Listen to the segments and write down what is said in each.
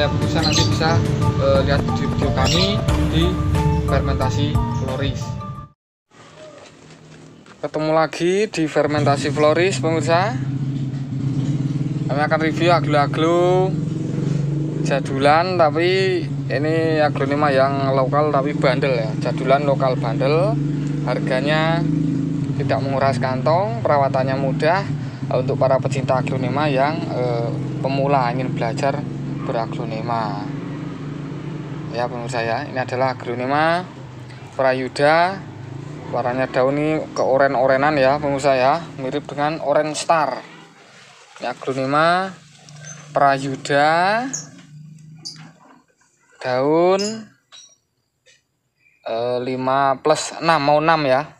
supaya pemirsa nanti bisa lihat video-video kami di fermentasi Floris. Ketemu lagi di fermentasi Floris pemirsa. Kami akan review aglo-aglo jadulan, tapi ini aglonema yang lokal tapi bandel ya. Jadulan lokal bandel, harganya tidak menguras kantong, perawatannya mudah untuk para pecinta aglonema yang pemula ingin belajar beraglonema. Ya pemirsa ya, ini adalah aglonema Prayuda. Warnanya daun ini keoren-orenan ya pemirsa ya, mirip dengan orange star. Ini aglonema Prayuda, daun 5+6, mau 6 ya.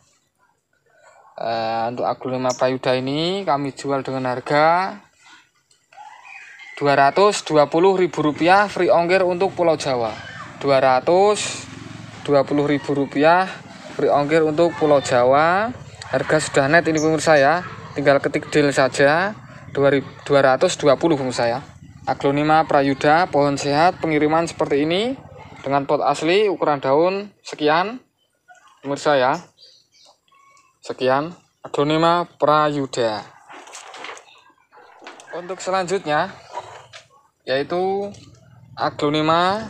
Untuk aglonema Prayuda ini kami jual dengan harga Rp220.000 free ongkir untuk Pulau Jawa. Rp220.000 free ongkir untuk Pulau Jawa. Harga sudah net ini pemirsa ya, tinggal ketik deal saja. 220 pemirsa ya. Aglonema Prayuda, pohon sehat, pengiriman seperti ini dengan pot asli, ukuran daun sekian pemirsa ya. Sekian aglonema Prayuda. Untuk selanjutnya yaitu aglonema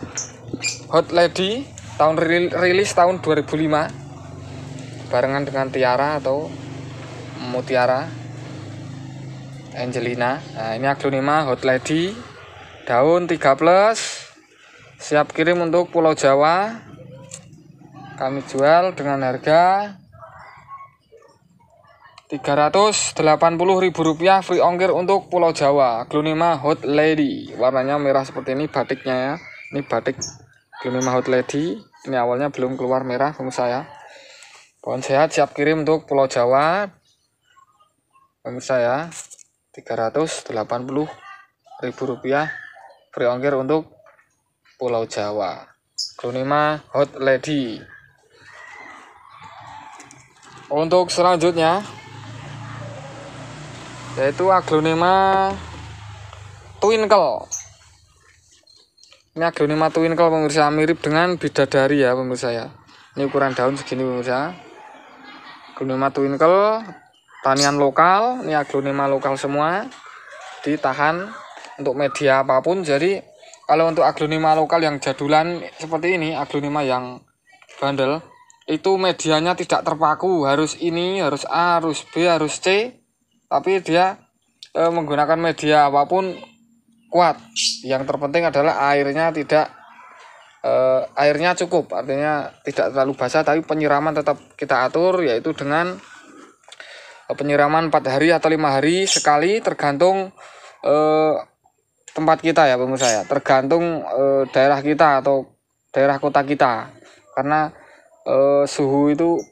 Hot Lady, tahun rilis tahun 2005, barengan dengan Tiara atau Mutiara Angelina. Nah, ini aglonema Hot Lady, daun 3+, siap kirim untuk Pulau Jawa. Kami jual dengan harga Rp380.000 free ongkir untuk Pulau Jawa. Aglonema Hot Lady, warnanya merah seperti ini batiknya ya. Ini batik aglonema Hot Lady. Ini awalnya belum keluar merah pemirsa ya. Pohon sehat siap kirim untuk Pulau Jawa pemirsa ya. Rp380.000 free ongkir untuk Pulau Jawa. Aglonema Hot Lady. Untuk selanjutnya yaitu aglonema Twinkle. Ini aglonema Twinkle pemirsa, mirip dengan bidadari ya pemirsa ya. Ini ukuran daun segini pemirsa. Aglonema Twinkle, tanian lokal. Ini aglonema lokal semua, ditahan untuk media apapun. Jadi kalau untuk aglonema lokal yang jadulan seperti ini, aglonema yang bandel, itu medianya tidak terpaku, harus ini, harus A, harus B, harus C, tapi dia menggunakan media apapun kuat. Yang terpenting adalah airnya airnya cukup, artinya tidak terlalu basah, tapi penyiraman tetap kita atur, yaitu dengan penyiraman 4 hari atau 5 hari sekali, tergantung tempat kita ya pemirsa ya, tergantung daerah kita atau daerah kota kita, karena suhu itu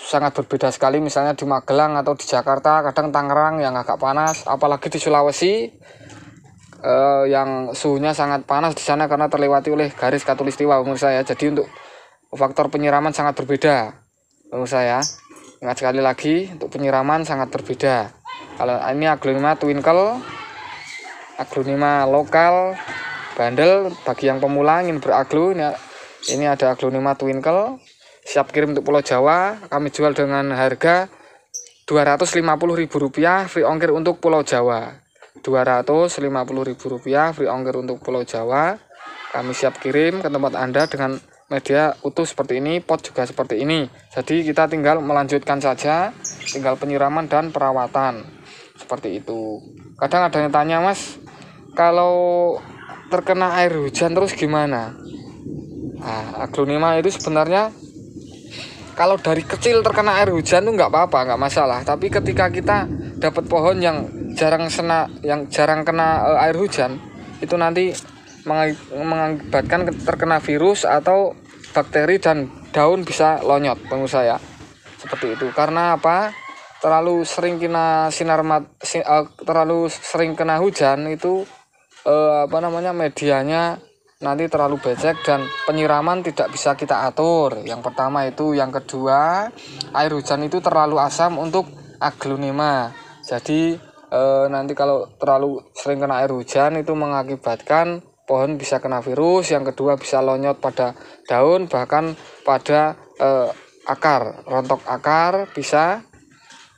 sangat berbeda sekali. Misalnya di Magelang atau di Jakarta, kadang Tangerang yang agak panas, apalagi di Sulawesi yang suhunya sangat panas di sana karena terlewati oleh garis khatulistiwa pemirsa ya. Jadi untuk faktor penyiraman sangat berbeda pemirsa ya. Ingat sekali lagi, untuk penyiraman sangat berbeda. Kalau ini aglonema Twinkle, aglonema lokal bandel bagi yang pemula ingin beraglo. Ini ada aglonema Twinkle, siap kirim untuk Pulau Jawa. Kami jual dengan harga Rp250.000 free ongkir untuk Pulau Jawa. Rp250.000 free ongkir untuk Pulau Jawa. Kami siap kirim ke tempat Anda dengan media utuh seperti ini, pot juga seperti ini. Jadi kita tinggal melanjutkan saja, tinggal penyiraman dan perawatan seperti itu. Kadang ada yang tanya, Mas, kalau terkena air hujan terus gimana? Nah, aglonema itu sebenarnya kalau dari kecil terkena air hujan tuh nggak apa-apa, nggak masalah. Tapi ketika kita dapat pohon yang jarang kena air hujan, itu nanti mengakibatkan terkena virus atau bakteri dan daun bisa lonyot pemirsa ya. Seperti itu. Karena apa? Terlalu sering kena terlalu sering kena hujan itu medianya nanti terlalu becek dan penyiraman tidak bisa kita atur. Yang pertama itu, yang kedua, air hujan itu terlalu asam untuk aglonema. Jadi nanti kalau terlalu sering kena air hujan itu mengakibatkan pohon bisa kena virus, yang kedua bisa lonyot pada daun, bahkan pada akar, rontok akar bisa,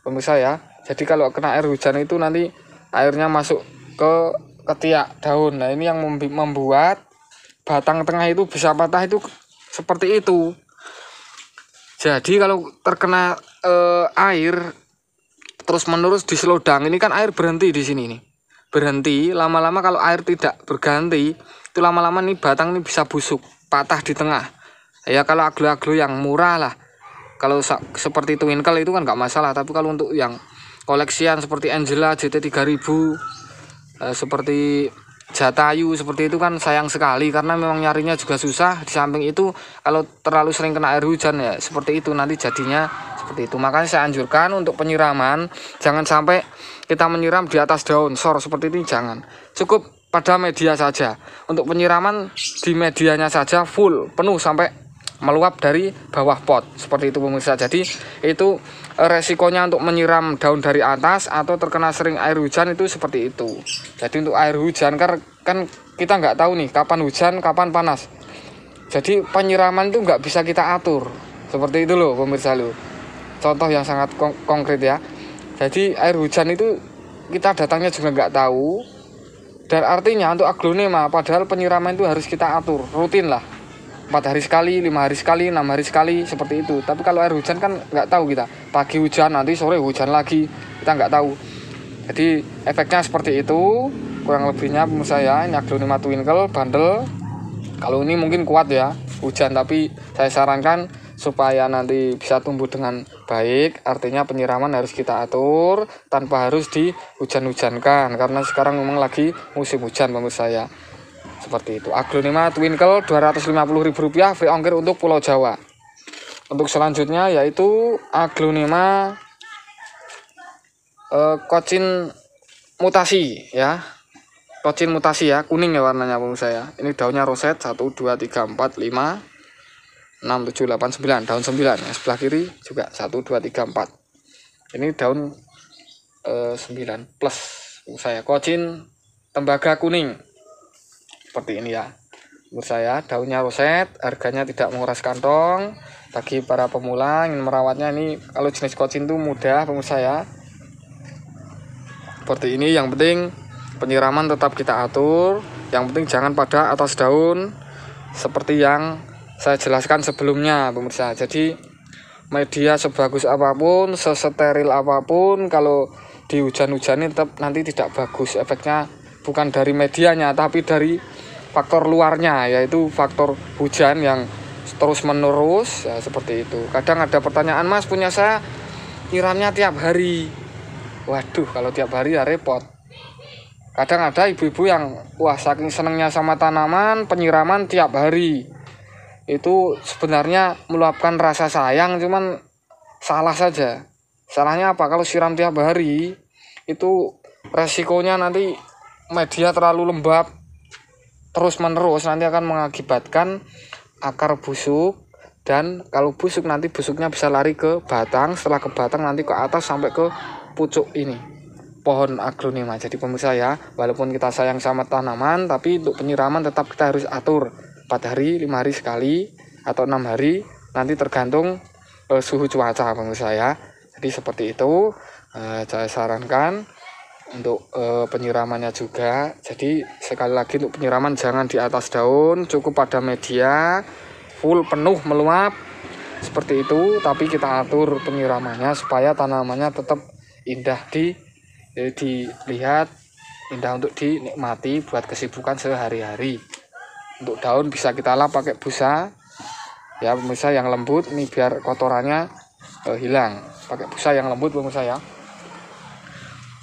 pemirsa ya. Jadi kalau kena air hujan itu nanti airnya masuk ke ketiak daun. Nah ini yang membuat batang tengah itu bisa patah itu seperti itu. Jadi kalau terkena air terus menerus di selodang, ini kan air berhenti di sini nih, berhenti. Lama-lama kalau air tidak berganti, itu lama-lama nih batang ini bisa busuk, patah di tengah. Ya kalau aglo-aglo yang murah lah, kalau seperti Twinkle itu kan nggak masalah. Tapi kalau untuk yang koleksian seperti Angela JT 3000, seperti Jatayu seperti itu kan sayang sekali, karena memang nyarinya juga susah. Di samping itu kalau terlalu sering kena air hujan ya seperti itu nanti jadinya seperti itu. Makanya saya anjurkan untuk penyiraman jangan sampai kita menyiram di atas daun sor seperti ini, jangan. Cukup pada media saja. Untuk penyiraman di medianya saja full penuh sampai meluap dari bawah pot seperti itu pemirsa. Jadi itu resikonya untuk menyiram daun dari atas atau terkena sering air hujan itu seperti itu. Jadi untuk air hujan kan kita nggak tahu nih kapan hujan kapan panas. Jadi penyiraman itu nggak bisa kita atur seperti itu loh pemirsa lo. Contoh yang sangat konkret ya. Jadi air hujan itu kita datangnya juga nggak tahu, dan artinya untuk aglonema padahal penyiraman itu harus kita atur rutin lah, 4 hari sekali, 5 hari sekali, 6 hari sekali seperti itu. Tapi kalau air hujan kan nggak tahu kita, pagi hujan nanti sore hujan lagi, kita nggak tahu. Jadi efeknya seperti itu kurang lebihnya pemirsa ya. Ini aglonema Twinkle bandel. Kalau ini mungkin kuat ya hujan, tapi saya sarankan supaya nanti bisa tumbuh dengan baik, artinya penyiraman harus kita atur tanpa harus dihujan-hujankan, karena sekarang memang lagi musim hujan pemirsa ya. Seperti itu. Aglonema Twinkle Rp250.000 free ongkir untuk Pulau Jawa. Untuk selanjutnya yaitu aglonema kocin mutasi ya. Kocin mutasi ya, kuning ya warnanya pemirsa ya. Ini daunnya roset 1 2 3 4 5 6 7 8 9, daun 9. Yang sebelah kiri juga 1 2 3 4. Ini daun 9 plus saya. Kocin tembaga kuning. Seperti ini ya. Menurut saya daunnya roset, harganya tidak menguras kantong. Bagi para pemula ingin merawatnya, ini kalau jenis kocin itu mudah pemirsa ya. Seperti ini, yang penting penyiraman tetap kita atur. Yang penting jangan pada atas daun seperti yang saya jelaskan sebelumnya pemirsa. Jadi media sebagus apapun, sesteril apapun, kalau dihujan-hujanin tetap nanti tidak bagus. Efeknya bukan dari medianya tapi dari faktor luarnya, yaitu faktor hujan yang terus menerus ya, seperti itu. Kadang ada pertanyaan, Mas, punya saya nyiramnya tiap hari. Waduh, kalau tiap hari ya repot. Kadang ada ibu-ibu yang wah saking senengnya sama tanaman, penyiraman tiap hari. Itu sebenarnya meluapkan rasa sayang, cuman salah saja. Salahnya apa? Kalau siram tiap hari itu resikonya nanti media terlalu lembab terus menerus nanti akan mengakibatkan akar busuk, dan kalau busuk nanti busuknya bisa lari ke batang, setelah ke batang nanti ke atas sampai ke pucuk ini pohon aglonema. Jadi pemirsa ya, walaupun kita sayang sama tanaman, tapi untuk penyiraman tetap kita harus atur 4 hari, 5 hari sekali, atau 6 hari, nanti tergantung suhu cuaca pemirsa ya. Jadi seperti itu saya sarankan untuk penyiramannya juga. Jadi sekali lagi untuk penyiraman jangan di atas daun, cukup pada media full penuh meluap seperti itu, tapi kita atur penyiramannya supaya tanamannya tetap indah dilihat, indah untuk dinikmati buat kesibukan sehari-hari. Untuk daun bisa kita lap pakai busa ya pemirsa yang lembut, ini biar kotorannya hilang, pakai busa yang lembut pemirsa ya.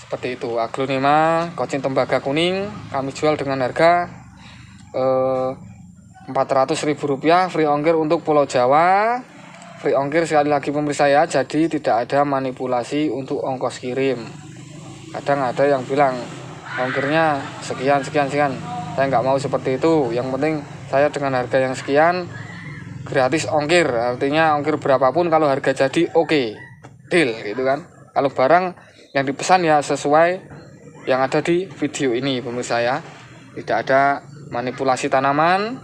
Seperti itu aglonema kocin tembaga kuning kami jual dengan harga Rp400.000 free ongkir untuk Pulau Jawa. Free ongkir sekali lagi pemirsa ya, jadi tidak ada manipulasi untuk ongkos kirim. Kadang ada yang bilang ongkirnya sekian. Saya nggak mau seperti itu. Yang penting saya dengan harga yang sekian gratis ongkir. Artinya ongkir berapapun kalau harga jadi oke, deal gitu kan. Kalau barang yang dipesan ya sesuai yang ada di video ini pemirsa ya. Tidak ada manipulasi tanaman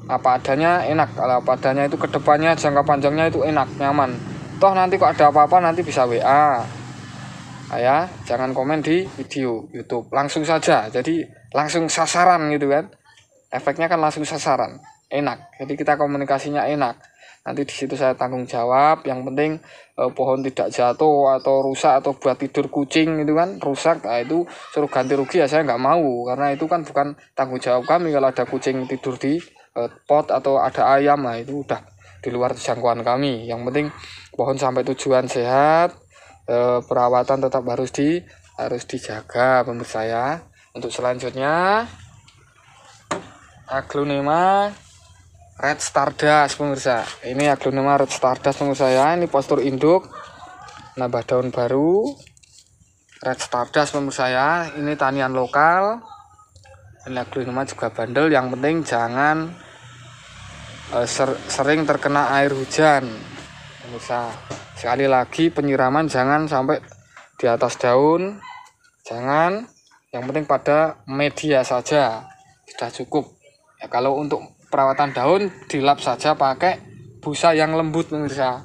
apa adanya enak. Kalau apa adanya itu kedepannya jangka panjangnya itu enak, nyaman. Toh nanti kok ada apa-apa nanti bisa WA. Ya, jangan komen di video YouTube, langsung saja. Jadi langsung sasaran gitu kan. Efeknya kan langsung sasaran, enak. Jadi kita komunikasinya enak. Nanti di situ saya tanggung jawab. Yang penting pohon tidak jatuh atau rusak atau buat tidur kucing itu kan rusak. Nah, itu suruh ganti rugi ya saya nggak mau, karena itu kan bukan tanggung jawab kami. Kalau ada kucing tidur di pot atau ada ayam, nah itu udah di luar jangkauan kami. Yang penting pohon sampai tujuan sehat. Perawatan tetap harus dijaga pemirsa ya. Untuk selanjutnya Aglonema Red Stardust pemirsa. Ini Aglonema Red Stardust pemirsa ya. Ini postur induk, nambah daun baru. Red Stardust pemirsa ya. Ini tanian lokal. Ini Aglonema juga bandel. Yang penting jangan sering terkena air hujan pemirsa. Sekali lagi penyiraman jangan sampai di atas daun, jangan. Yang penting pada media saja sudah cukup ya. Kalau untuk perawatan daun dilap saja pakai busa yang lembut pemirsa.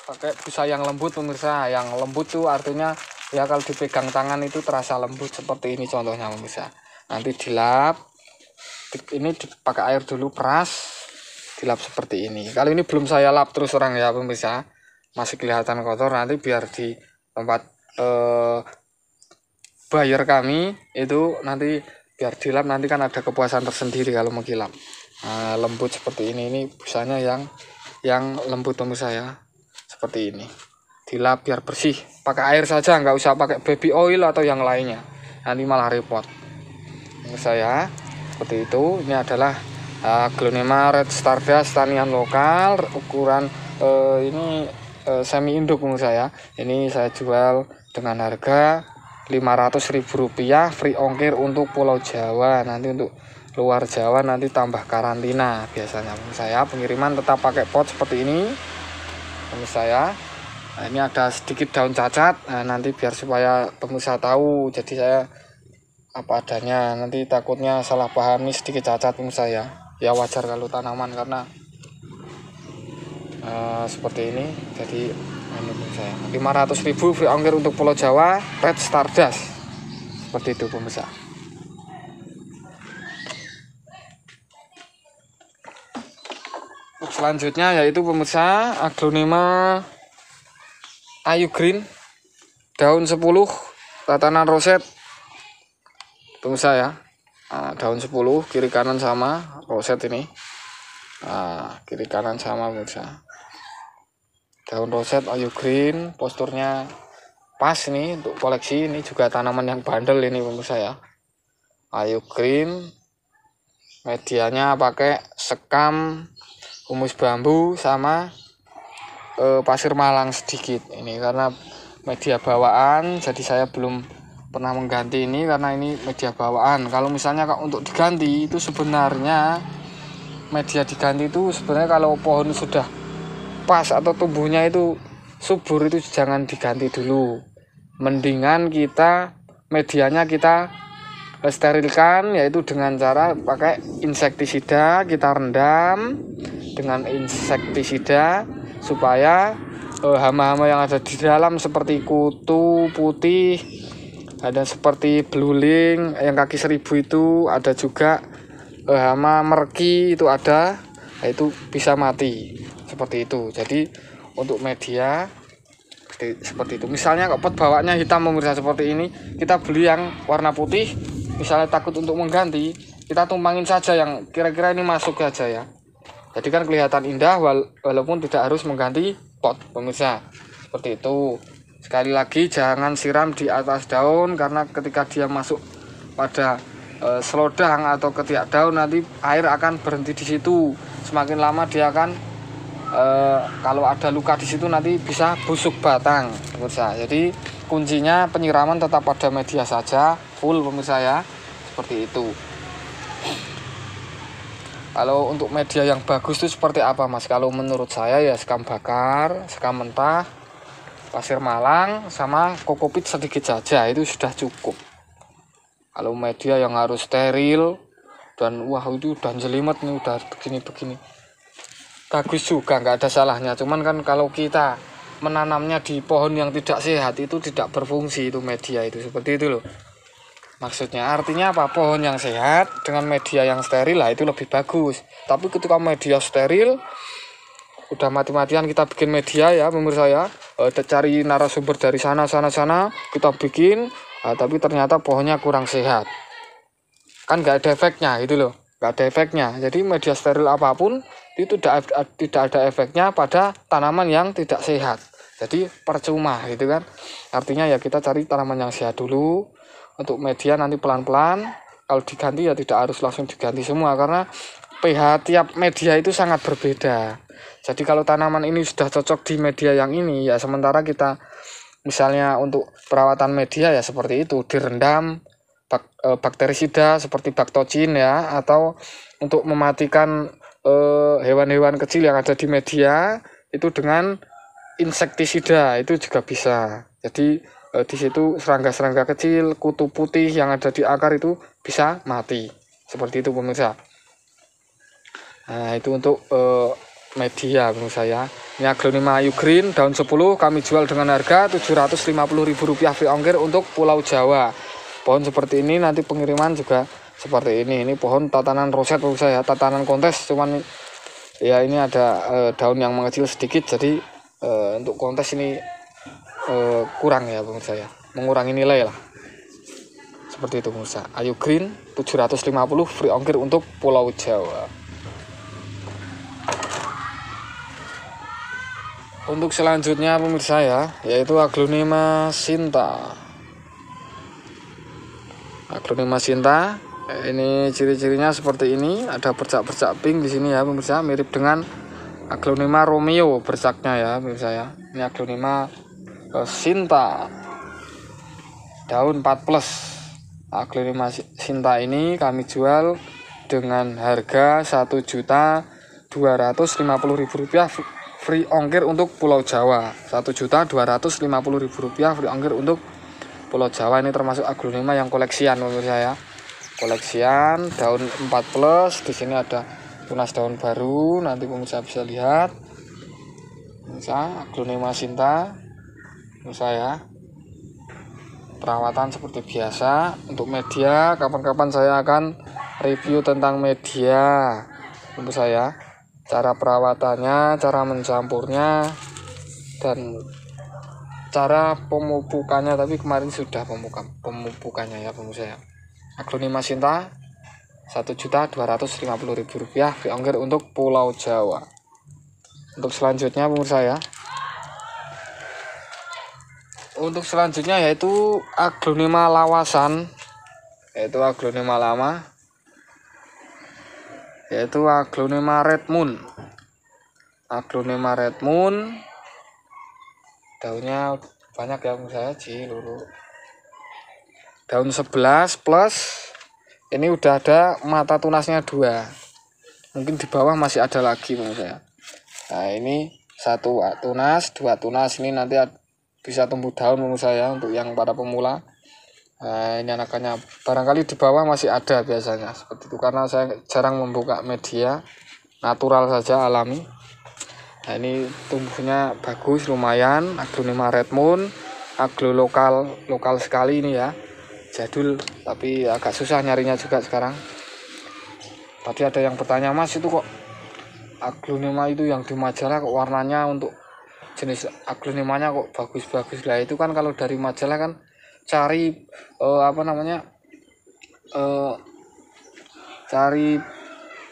Pakai busa yang lembut pemirsa. Yang lembut tuh artinya ya kalau dipegang tangan itu terasa lembut, seperti ini contohnya pemirsa. Nanti dilap, ini dipakai air dulu, peras, dilap seperti ini. Kali ini belum saya lap terus terang ya pemirsa, masih kelihatan kotor. Nanti biar di tempat buyer kami itu nanti biar dilap, nanti kan ada kepuasan tersendiri kalau mengkilap. Nah, lembut seperti ini busanya yang lembut pemirsa ya, seperti ini. Dilap biar bersih, pakai air saja, nggak usah pakai baby oil atau yang lainnya, nanti malah repot pemirsa ya. Seperti itu. Ini adalah Aglonema Red Stardust tanian lokal, ukuran ini semi induk pemirsa ya. Ini saya jual dengan harga Rp500.000 free ongkir untuk Pulau Jawa. Nanti untuk luar Jawa nanti tambah karantina biasanya pemirsa ya. Pengiriman tetap pakai pot seperti ini pemirsa ya. Nah, ini ada sedikit daun cacat. Nah, nanti biar supaya pemirsa tahu, jadi saya apa adanya. Nanti takutnya salah paham, ini sedikit cacat pemirsa ya. Ya wajar kalau tanaman karena seperti ini. Jadi ini pemirsa ya. 500.000 free ongkir untuk Pulau Jawa Red Stardust. Seperti itu pemirsa. Selanjutnya yaitu pemirsa Aglonema Ayu Green daun 10 tatanan roset pemirsa ya. Nah, daun 10 kiri kanan sama roset ini. Nah, kiri kanan sama pemirsa. Daun roset Ayu Green, posturnya pas nih untuk koleksi. Ini juga tanaman yang bandel ini pemirsa ya. Ayu Green, medianya pakai sekam, humus bambu sama pasir malang sedikit. Ini karena media bawaan, jadi saya belum pernah mengganti ini karena ini media bawaan. Kalau misalnya untuk diganti itu sebenarnya media diganti itu sebenarnya kalau pohon sudah pas atau tumbuhnya itu subur itu jangan diganti dulu. Mendingan kita medianya kita sterilkan, yaitu dengan cara pakai insektisida. Kita rendam dengan insektisida supaya hama-hama yang ada di dalam seperti kutu putih, ada seperti beluling yang kaki 1000 itu, ada juga hama merki itu ada, itu bisa mati seperti itu. Jadi untuk media seperti itu. Misalnya kok pot bawaannya hitam pemirsa seperti ini, kita beli yang warna putih. Misalnya takut untuk mengganti, kita tumpangin saja yang kira-kira ini masuk aja ya. Jadi kan kelihatan indah walaupun tidak harus mengganti pot pemirsa. Seperti itu. Sekali lagi jangan siram di atas daun, karena ketika dia masuk pada selodang atau ketiak daun nanti air akan berhenti di situ. Semakin lama dia akan kalau ada luka di situ nanti bisa busuk batang pemirsa. Jadi kuncinya penyiraman tetap pada media saja full pemirsa ya. Seperti itu. Kalau untuk media yang bagus itu seperti apa mas? Kalau menurut saya ya sekam bakar, sekam mentah, pasir malang sama kokopit sedikit saja, itu sudah cukup. Kalau media yang harus steril dan wah itu udah jelimet nih, udah begini-begini, bagus juga, nggak ada salahnya. Cuman kan kalau kita menanamnya di pohon yang tidak sehat, itu tidak berfungsi itu media itu, seperti itu loh. Maksudnya artinya apa? Pohon yang sehat dengan media yang steril lah itu lebih bagus. Tapi ketika media steril, udah mati-matian kita bikin media ya pemirsa ya, cari narasumber dari sana kita bikin, tapi ternyata pohonnya kurang sehat, kan nggak ada efeknya gitu loh, nggak ada efeknya. Jadi media steril apapun itu tidak ada efeknya pada tanaman yang tidak sehat, jadi percuma gitu kan. Artinya ya kita cari tanaman yang sehat dulu. Untuk media nanti pelan-pelan, kalau diganti ya tidak harus langsung diganti semua, karena pH tiap media itu sangat berbeda. Jadi kalau tanaman ini sudah cocok di media yang ini ya, sementara kita misalnya untuk perawatan media ya seperti itu, direndam bakterisida seperti baktocin ya, atau untuk mematikan hewan-hewan kecil yang ada di media itu dengan insektisida itu juga bisa. Jadi di situ serangga-serangga kecil, kutu putih yang ada di akar itu bisa mati. Seperti itu pemirsa. Nah, itu untuk media pemirsa ya. Ini Aglonema Ayu Green daun 10 kami jual dengan harga Rp750.000 free ongkir untuk Pulau Jawa. Pohon seperti ini nanti pengiriman juga seperti ini. Ini pohon tatanan roset pemirsa ya, tatanan kontes, cuman ya ini ada daun yang mengecil sedikit, jadi untuk kontes ini kurang ya pemirsa ya, mengurangi nilai lah. Seperti itu pemirsa. Ayu Green 750 free ongkir untuk Pulau Jawa. Untuk selanjutnya pemirsa ya, yaitu Aglonema Sinta. Aglonema Sinta ini ciri-cirinya seperti ini, ada bercak-bercak pink di sini ya pemirsa, mirip dengan Aglonema Romeo bercaknya ya pemirsa ya. Ini Aglonema Sinta daun 4+. Aglonema Sinta ini kami jual dengan harga Rp1.250.000 free ongkir untuk Pulau Jawa. Rp1.250.000 free ongkir untuk Pulau Jawa. Ini termasuk Aglonema yang koleksian pemirsa ya. Koleksian daun 4+. Di sini ada tunas daun baru, nanti pemirsa bisa lihat. Pemirsa, Aglonema Sinta pemirsa ya. Perawatan seperti biasa. Untuk media, kapan-kapan saya akan review tentang media pemirsa ya. Cara perawatannya, cara mencampurnya, dan cara pemupukannya. Tapi kemarin sudah pemupukannya ya pemirsa ya. Aglonema Sinta Rp1.250.000 free ongkir untuk Pulau Jawa. Untuk selanjutnya pemirsa ya, untuk selanjutnya yaitu Aglonema lawasan, yaitu Aglonema lama, yaitu Aglonema Red Moon. Aglonema Red Moon daunnya banyak ya pemirsa, ciluru. Daun 11+, ini udah ada mata tunasnya 2, mungkin di bawah masih ada lagi pemirsa. Nah ini 1 tunas, 2 tunas, ini nanti bisa tumbuh daun pemirsa ya, untuk yang para pemula. Nah ini anakannya, barangkali di bawah masih ada biasanya seperti itu, karena saya jarang membuka media, natural saja, alami. Nah ini tumbuhnya bagus lumayan. Aglonema Red Moon, aglo lokal sekali ini ya, jadul tapi agak susah nyarinya juga sekarang. Tadi ada yang bertanya, Mas itu kok Aglonema itu yang di majalah kok warnanya untuk jenis Aglonemanya kok bagus-bagus lah. Itu kan kalau dari majalah kan cari cari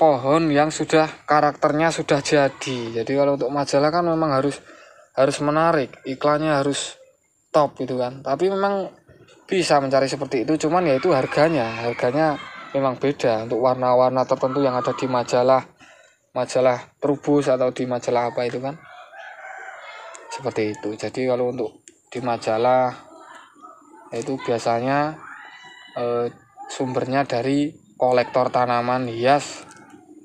pohon yang sudah karakternya sudah jadi. Jadi kalau untuk majalah kan memang harus menarik, iklannya harus top gitu kan. Tapi memang bisa mencari seperti itu, cuman ya itu harganya memang beda untuk warna-warna tertentu yang ada di majalah Trubus atau di majalah apa itu kan seperti itu. Jadi kalau untuk di majalah itu biasanya sumbernya dari kolektor tanaman hias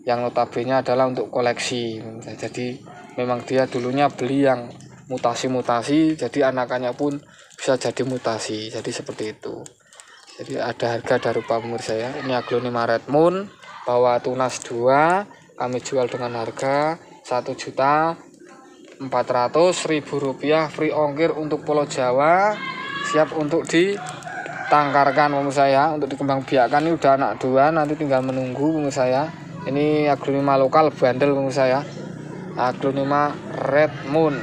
yang notabene adalah untuk koleksi. Jadi memang dia dulunya beli yang mutasi-mutasi, jadi anakannya pun bisa jadi mutasi, jadi seperti itu. Jadi ada harga dari Pak pemirsa ya. Ini Aglonema Red Moon bawa tunas 2, kami jual dengan harga Rp1.400.000 free ongkir untuk Pulau Jawa, siap untuk ditangkarkan pemirsa ya, untuk dikembangbiakan. Ini udah anak 2, nanti tinggal menunggu pemirsa ya. Ini Aglonema lokal bandel pemirsa ya, Aglonema Red Moon.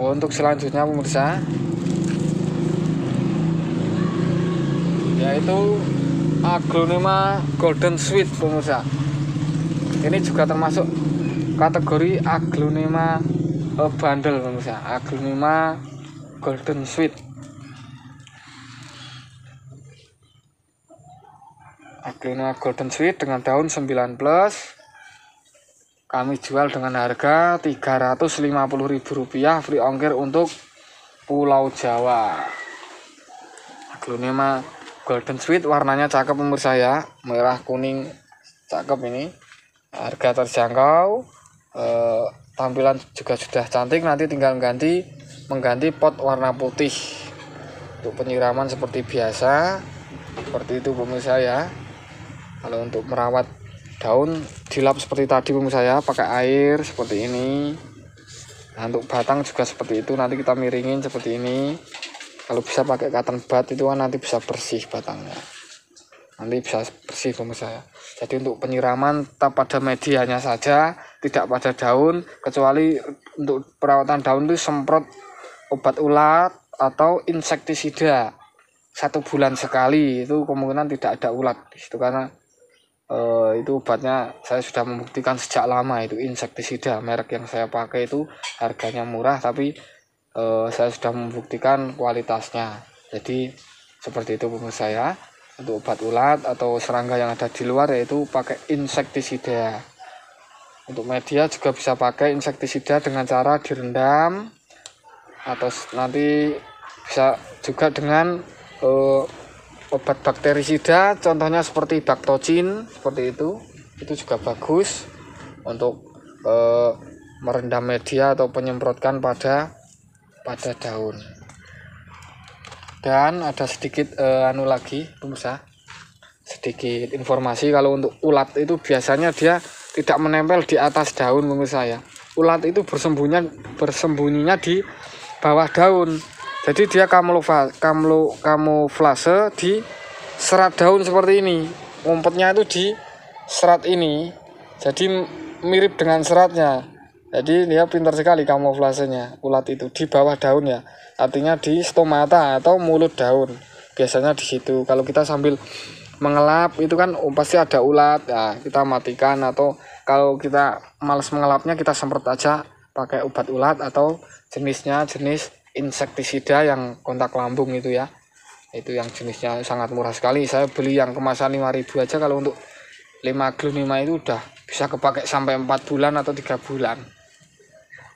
Untuk selanjutnya pemirsa yaitu Aglonema Golden Sweet pemirsa. Ini juga termasuk kategori Aglonema bandel pemirsa, Aglonema Golden Sweet. Aglonema Golden Sweet dengan daun 9+, kami jual dengan harga Rp350.000 free ongkir untuk Pulau Jawa. Aglonema Golden Sweet warnanya cakep pemirsa ya, merah kuning cakep ini, harga terjangkau, tampilan juga sudah cantik. Nanti tinggal mengganti pot warna putih untuk penyiraman seperti biasa, seperti itu pemirsa ya. Kalau untuk merawat daun dilap seperti tadi pemirsa ya, pakai air seperti ini. Nah, untuk batang juga seperti itu, nanti kita miringin seperti ini. Kalau bisa pakai cotton bud itu kan nanti bisa bersih batangnya, nanti bisa bersih pemirsa ya. Jadi untuk penyiraman tetap pada medianya saja, tidak pada daun, kecuali untuk perawatan daun itu semprot obat ulat atau insektisida 1 bulan sekali, itu kemungkinan tidak ada ulat di situ, karena itu obatnya saya sudah membuktikan sejak lama. Itu insektisida merek yang saya pakai itu harganya murah, tapi saya sudah membuktikan kualitasnya. Jadi seperti itu pemirsa ya. Untuk obat ulat atau serangga yang ada di luar yaitu pakai insektisida. Untuk media juga bisa pakai insektisida dengan cara direndam, atau nanti bisa juga dengan obat bakterisida, contohnya seperti Bactocin, seperti itu juga bagus untuk merendam media atau penyemprotkan pada daun. Dan ada sedikit lagi pemirsa, sedikit informasi. Kalau untuk ulat itu biasanya dia tidak menempel di atas daun pemirsa ya. Ulat itu bersembunyinya di bawah daun. Jadi dia kamuflase di serat daun seperti ini. Ngumpetnya itu di serat ini, jadi mirip dengan seratnya. Jadi dia pintar sekali kamuflasenya ulat itu di bawah daun ya, artinya di stomata atau mulut daun. Biasanya di situ. Kalau kita sambil mengelap itu kan pasti ada ulat. Nah, kita matikan, atau kalau kita malas mengelapnya kita semprot aja pakai obat ulat atau jenis insektisida yang kontak lambung itu ya. Itu yang jenisnya sangat murah sekali. Saya beli yang kemasan 5.000 aja. Kalau untuk 5 aglonema itu udah bisa kepakai sampai 4 bulan atau 3 bulan.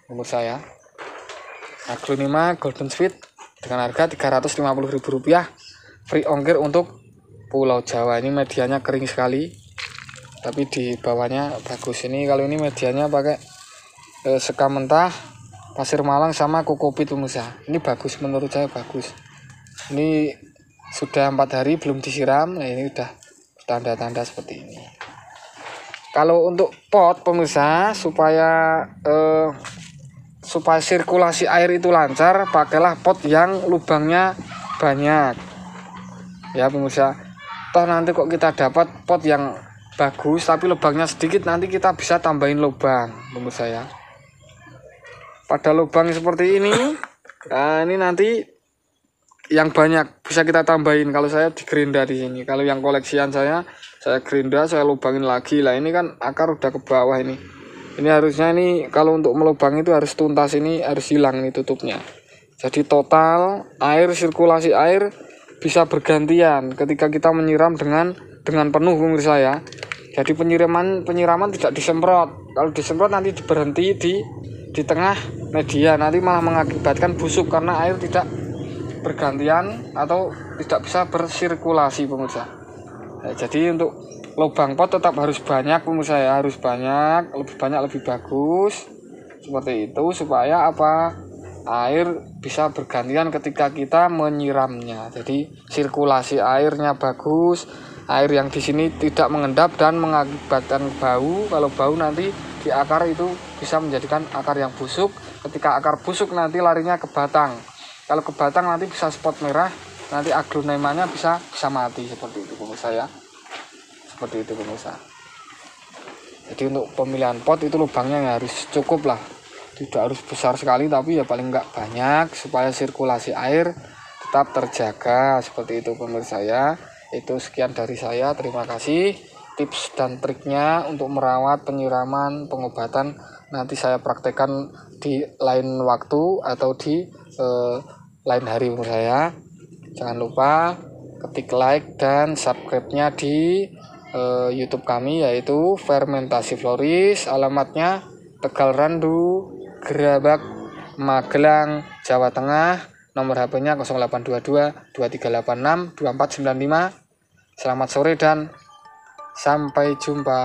Menurut saya Aglonema Golden Sweet dengan harga Rp350.000 free ongkir untuk Pulau Jawa. Ini medianya kering sekali, tapi di bawahnya bagus. Ini kalau ini medianya pakai sekam mentah, pasir malang sama kokopit pemirsa. Ini bagus, menurut saya bagus. Ini sudah 4 hari belum disiram. Nah, ini udah tanda-tanda seperti ini. Kalau untuk pot pemirsa, supaya sirkulasi air itu lancar, pakailah pot yang lubangnya banyak ya pemirsa. Toh nanti kok kita dapat pot yang bagus tapi lubangnya sedikit, nanti kita bisa tambahin lubang pemirsa ya. Pada lubang seperti ini, nah ini nanti yang banyak bisa kita tambahin. Kalau saya di gerinda di sini, kalau yang koleksian saya gerinda, saya lubangin lagi lah. Ini kan akar udah ke bawah ini. Ini harusnya ini kalau untuk melubang itu harus tuntas, ini harus hilang nih tutupnya. Jadi total air, sirkulasi air bisa bergantian ketika kita menyiram dengan penuh pemirsa ya. Jadi penyiraman tidak disemprot. Kalau disemprot nanti berhenti di tengah media, nanti malah mengakibatkan busuk karena air tidak bergantian atau tidak bisa bersirkulasi pemirsa. Nah, jadi untuk lubang pot tetap harus banyak pemirsa ya, harus banyak, lebih banyak lebih bagus seperti itu, supaya apa, air bisa bergantian ketika kita menyiramnya. Jadi sirkulasi airnya bagus, air yang di sini tidak mengendap dan mengakibatkan bau. Kalau bau nanti di akar itu bisa menjadikan akar yang busuk. Ketika akar busuk nanti larinya ke batang. Kalau ke batang nanti bisa spot merah, nanti aglonemanya bisa mati, seperti itu pemirsa ya. Seperti itu pemirsa. Jadi untuk pemilihan pot itu lubangnya harus cukup lah, tidak harus besar sekali, tapi ya paling enggak banyak, supaya sirkulasi air tetap terjaga. Seperti itu pemirsa ya. Itu sekian dari saya, terima kasih. Tips dan triknya untuk merawat, penyiraman, pengobatan nanti saya praktekkan di lain waktu atau di lain hari pemirsa ya. Jangan lupa ketik like dan subscribe-nya di YouTube kami, yaitu Fermentasi Floris. Alamatnya Tegal Randu, Gerabak, Magelang, Jawa Tengah. Nomor HP-nya 0822 2386 2495. Selamat sore dan sampai jumpa.